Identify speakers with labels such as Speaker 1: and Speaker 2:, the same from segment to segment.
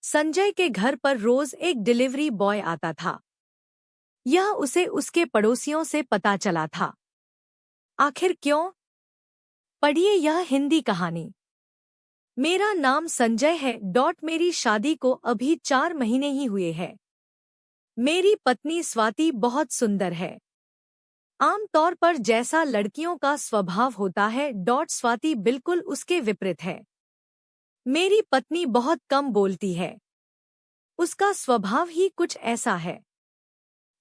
Speaker 1: संजय के घर पर रोज एक डिलीवरी बॉय आता था। यह उसे उसके पड़ोसियों से पता चला था। आखिर क्यों? पढ़िए यह हिंदी कहानी। मेरा नाम संजय है। मेरी शादी को अभी 4 महीने ही हुए हैं। मेरी पत्नी स्वाति बहुत सुंदर है। आमतौर पर जैसा लड़कियों का स्वभाव होता है, स्वाति बिल्कुल उसके विपरीत है। मेरी पत्नी बहुत कम बोलती है। उसका स्वभाव ही कुछ ऐसा है,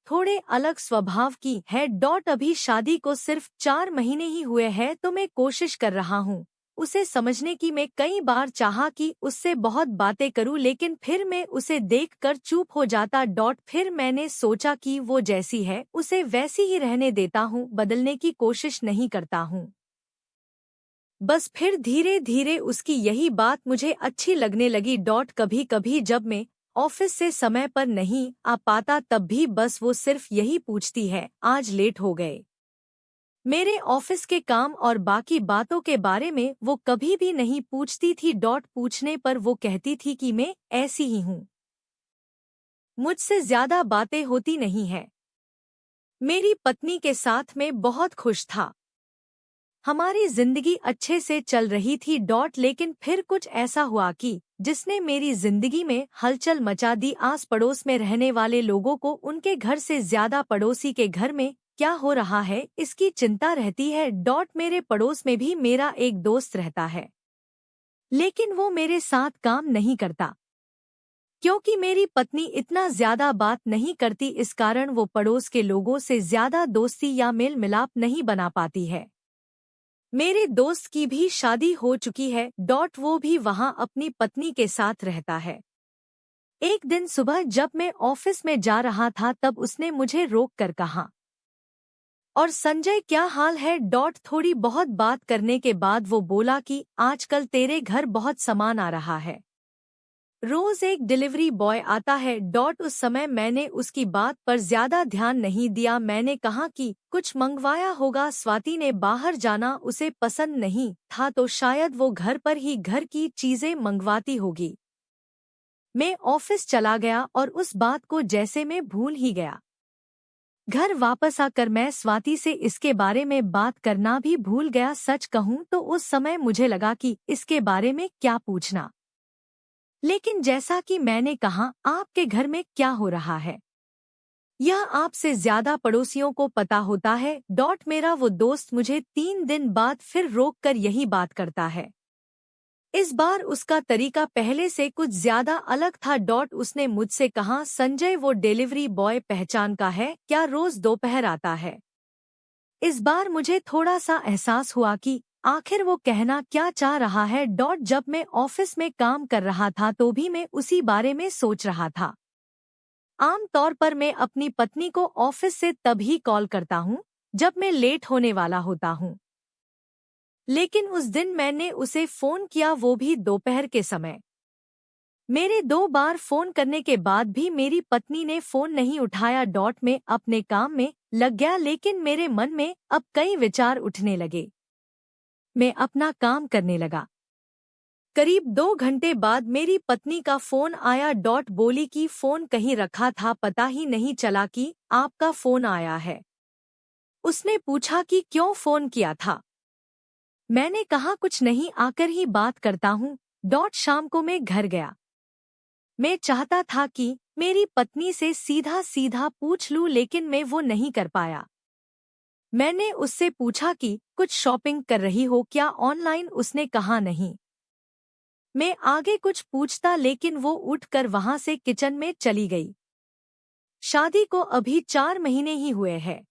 Speaker 1: थोड़े अलग स्वभाव की है। अभी शादी को सिर्फ 4 महीने ही हुए हैं, तो मैं कोशिश कर रहा हूँ उसे समझने की। मैं कई बार चाहा कि उससे बहुत बातें करूँ, लेकिन फिर मैं उसे देखकर चुप हो जाता। फिर मैंने सोचा कि वो जैसी है उसे वैसी ही रहने देता हूँ, बदलने की कोशिश नहीं करता हूँ। बस फिर धीरे धीरे उसकी यही बात मुझे अच्छी लगने लगी। कभी कभी जब मैं ऑफिस से समय पर नहीं आ पाता, तब भी बस वो सिर्फ यही पूछती है, आज लेट हो गए। मेरे ऑफिस के काम और बाकी बातों के बारे में वो कभी भी नहीं पूछती थी। पूछने पर वो कहती थी कि मैं ऐसी ही हूँ, मुझसे ज्यादा बातें होती नहीं है। मेरी पत्नी के साथ में बहुत खुश था। हमारी जिंदगी अच्छे से चल रही थी। लेकिन फिर कुछ ऐसा हुआ कि जिसने मेरी जिंदगी में हलचल मचा दी। आस पड़ोस में रहने वाले लोगों को उनके घर से ज्यादा पड़ोसी के घर में क्या हो रहा है इसकी चिंता रहती है। मेरे पड़ोस में भी मेरा एक दोस्त रहता है, लेकिन वो मेरे साथ काम नहीं करता क्योंकि मेरी पत्नी इतना ज्यादा बात नहीं करती। इस कारण वो पड़ोस के लोगों से ज्यादा दोस्ती या मेल मिलाप नहीं बना पाती है। मेरे दोस्त की भी शादी हो चुकी है। वो भी वहां अपनी पत्नी के साथ रहता है। एक दिन सुबह जब मैं ऑफिस में जा रहा था, तब उसने मुझे रोक कर कहा, और संजय क्या हाल है? थोड़ी बहुत बात करने के बाद वो बोला कि आजकल तेरे घर बहुत सामान आ रहा है, रोज एक डिलीवरी बॉय आता है। उस समय मैंने उसकी बात पर ज्यादा ध्यान नहीं दिया। मैंने कहा कि कुछ मंगवाया होगा। स्वाति ने बाहर जाना उसे पसंद नहीं था, तो शायद वो घर पर ही घर की चीजें मंगवाती होगी। मैं ऑफिस चला गया और उस बात को जैसे मैं भूल ही गया। घर वापस आकर मैं स्वाति से इसके बारे में बात करना भी भूल गया। सच कहूँ तो उस समय मुझे लगा कि इसके बारे में क्या पूछना, लेकिन जैसा कि मैंने कहा, आपके घर में क्या हो रहा है यह आपसे ज्यादा पड़ोसियों को पता होता है। मेरा वो दोस्त मुझे 3 दिन बाद फिर रोक कर यही बात करता है। इस बार उसका तरीका पहले से कुछ ज्यादा अलग था। उसने मुझसे कहा, संजय वो डिलीवरी बॉय पहचान का है क्या, रोज दोपहर आता है? इस बार मुझे थोड़ा सा एहसास हुआ कि आखिर वो कहना क्या चाह रहा है। जब मैं ऑफिस में काम कर रहा था, तो भी मैं उसी बारे में सोच रहा था। आम तौर पर मैं अपनी पत्नी को ऑफिस से तभी कॉल करता हूँ जब मैं लेट होने वाला होता हूँ, लेकिन उस दिन मैंने उसे फोन किया, वो भी दोपहर के समय। मेरे 2 बार फोन करने के बाद भी मेरी पत्नी ने फोन नहीं उठाया। में अपने काम में लग गया, लेकिन मेरे मन में अब कई विचार उठने लगे। मैं अपना काम करने लगा। करीब 2 घंटे बाद मेरी पत्नी का फोन आया। बोली कि फोन कहीं रखा था, पता ही नहीं चला कि आपका फोन आया है। उसने पूछा कि क्यों फोन किया था। मैंने कहा कुछ नहीं, आकर ही बात करता हूँ। शाम को मैं घर गया। मैं चाहता था कि मेरी पत्नी से सीधा सीधा पूछ लूं, लेकिन मैं वो नहीं कर पाया। मैंने उससे पूछा कि कुछ शॉपिंग कर रही हो क्या ऑनलाइन? उसने कहा नहीं। मैं आगे कुछ पूछता, लेकिन वो उठकर वहां से किचन में चली गई। शादी को अभी 4 महीने ही हुए हैं।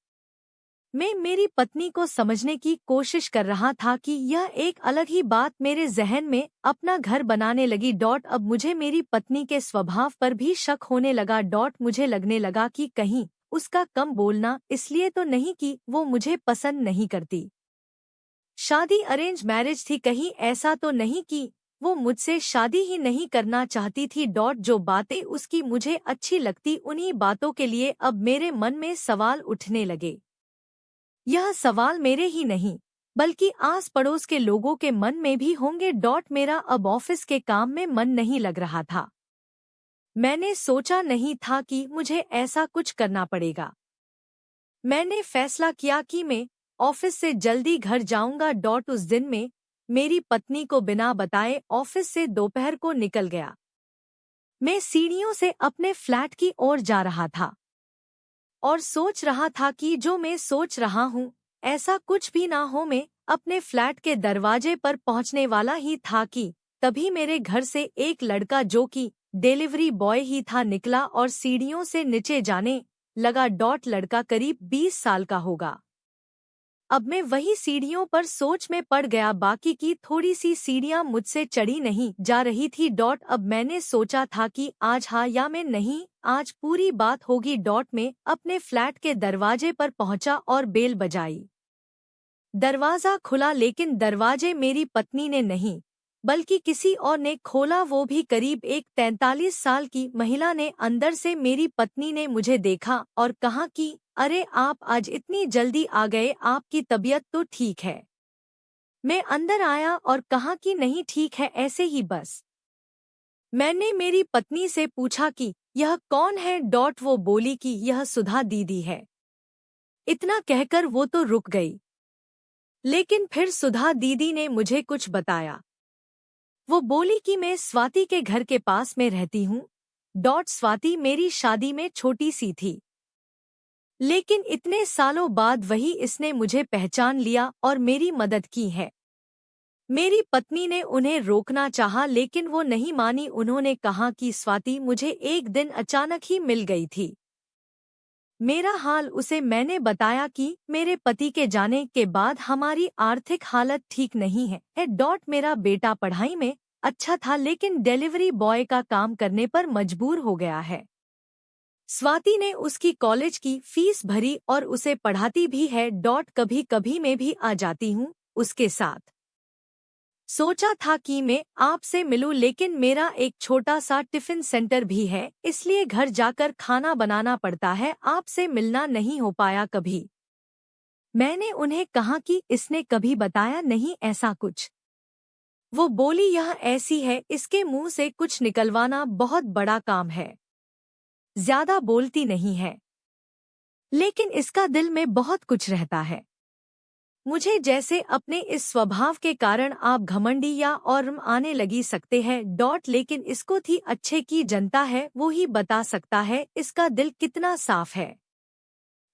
Speaker 1: मैं मेरी पत्नी को समझने की कोशिश कर रहा था कि यह एक अलग ही बात मेरे जहन में अपना घर बनाने लगी। अब मुझे मेरी पत्नी के स्वभाव पर भी शक होने लगा। मुझे लगने लगा कि कहीं उसका कम बोलना इसलिए तो नहीं कि वो मुझे पसंद नहीं करती। शादी अरेंज मैरिज थी, कहीं ऐसा तो नहीं कि वो मुझसे शादी ही नहीं करना चाहती थी। जो बातें उसकी मुझे अच्छी लगती, उन्हीं बातों के लिए अब मेरे मन में सवाल उठने लगे। यह सवाल मेरे ही नहीं, बल्कि आस पड़ोस के लोगों के मन में भी होंगे। मेरा अब ऑफिस के काम में मन नहीं लग रहा था। मैंने सोचा नहीं था कि मुझे ऐसा कुछ करना पड़ेगा। मैंने फैसला किया कि मैं ऑफिस से जल्दी घर जाऊंगा। उस दिन में मेरी पत्नी को बिना बताए ऑफिस से दोपहर को निकल गया। मैं सीढ़ियों से अपने फ्लैट की ओर जा रहा था और सोच रहा था कि जो मैं सोच रहा हूँ ऐसा कुछ भी ना हो। मैं अपने फ्लैट के दरवाजे पर पहुंचने वाला ही था कि तभी मेरे घर से एक लड़का, जो कि डिलीवरी बॉय ही था, निकला और सीढ़ियों से नीचे जाने लगा। लड़का करीब 20 साल का होगा। अब मैं वही सीढ़ियों पर सोच में पड़ गया। बाकी की थोड़ी सी सीढ़ियां मुझसे चढ़ी नहीं जा रही थी। अब मैंने सोचा था कि आज हाँ या मैं नहीं, आज पूरी बात होगी। में अपने फ्लैट के दरवाजे पर पहुंचा और बेल बजाई। दरवाजा खुला, लेकिन दरवाजे मेरी पत्नी ने नहीं बल्कि किसी और ने खोला, वो भी करीब एक 43 साल की महिला ने। अंदर से मेरी पत्नी ने मुझे देखा और कहा कि अरे, आप आज इतनी जल्दी आ गए, आपकी तबीयत तो ठीक है? मैं अंदर आया और कहा कि नहीं, ठीक है, ऐसे ही बस। मैंने मेरी पत्नी से पूछा कि यह कौन है? वो बोली कि यह सुधा दीदी है। इतना कहकर वो तो रुक गई, लेकिन फिर सुधा दीदी ने मुझे कुछ बताया। वो बोली कि मैं स्वाति के घर के पास में रहती हूँ। स्वाति मेरी शादी में छोटी सी थी, लेकिन इतने सालों बाद वही इसने मुझे पहचान लिया और मेरी मदद की है। मेरी पत्नी ने उन्हें रोकना चाहा, लेकिन वो नहीं मानी। उन्होंने कहा कि स्वाति मुझे एक दिन अचानक ही मिल गई थी। मेरा हाल उसे मैंने बताया कि मेरे पति के जाने के बाद हमारी आर्थिक हालत ठीक नहीं है। मेरा बेटा पढ़ाई में अच्छा था, लेकिन डिलीवरी बॉय का काम करने पर मजबूर हो गया है। स्वाति ने उसकी कॉलेज की फीस भरी और उसे पढ़ाती भी है। कभी कभी मैं भी आ जाती हूँ उसके साथ। सोचा था कि मैं आपसे मिलूं, लेकिन मेरा एक छोटा सा टिफिन सेंटर भी है, इसलिए घर जाकर खाना बनाना पड़ता है। आपसे मिलना नहीं हो पाया कभी। मैंने उन्हें कहा कि इसने कभी बताया नहीं ऐसा कुछ। वो बोली यह ऐसी है, इसके मुंह से कुछ निकलवाना बहुत बड़ा काम है। ज्यादा बोलती नहीं है, लेकिन इसका दिल में बहुत कुछ रहता है। मुझे जैसे अपने इस स्वभाव के कारण आप घमंडी या और आने लगी सकते हैं। लेकिन इसको थी अच्छे की जनता है, वो ही बता सकता है इसका दिल कितना साफ है।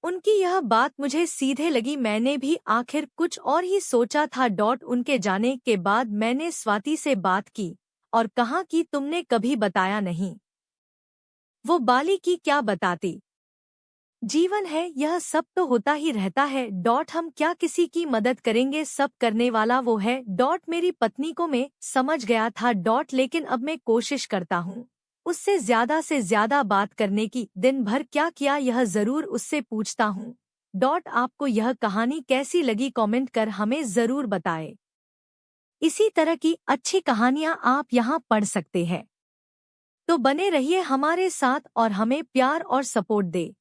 Speaker 1: उनकी यह बात मुझे सीधे लगी। मैंने भी आखिर कुछ और ही सोचा था। उनके जाने के बाद मैंने स्वाति से बात की और कहा कि तुमने कभी बताया नहीं। वो बाली की क्या बताती, जीवन है, यह सब तो होता ही रहता है। हम क्या किसी की मदद करेंगे, सब करने वाला वो है। मेरी पत्नी को मैं समझ गया था। लेकिन अब मैं कोशिश करता हूँ उससे ज्यादा से ज्यादा बात करने की। दिन भर क्या किया यह जरूर उससे पूछता हूँ। आपको यह कहानी कैसी लगी कमेंट कर हमें जरूर बताएं। इसी तरह की अच्छी कहानियाँ आप यहाँ पढ़ सकते हैं, तो बने रहिए हमारे साथ और हमें प्यार और सपोर्ट दे।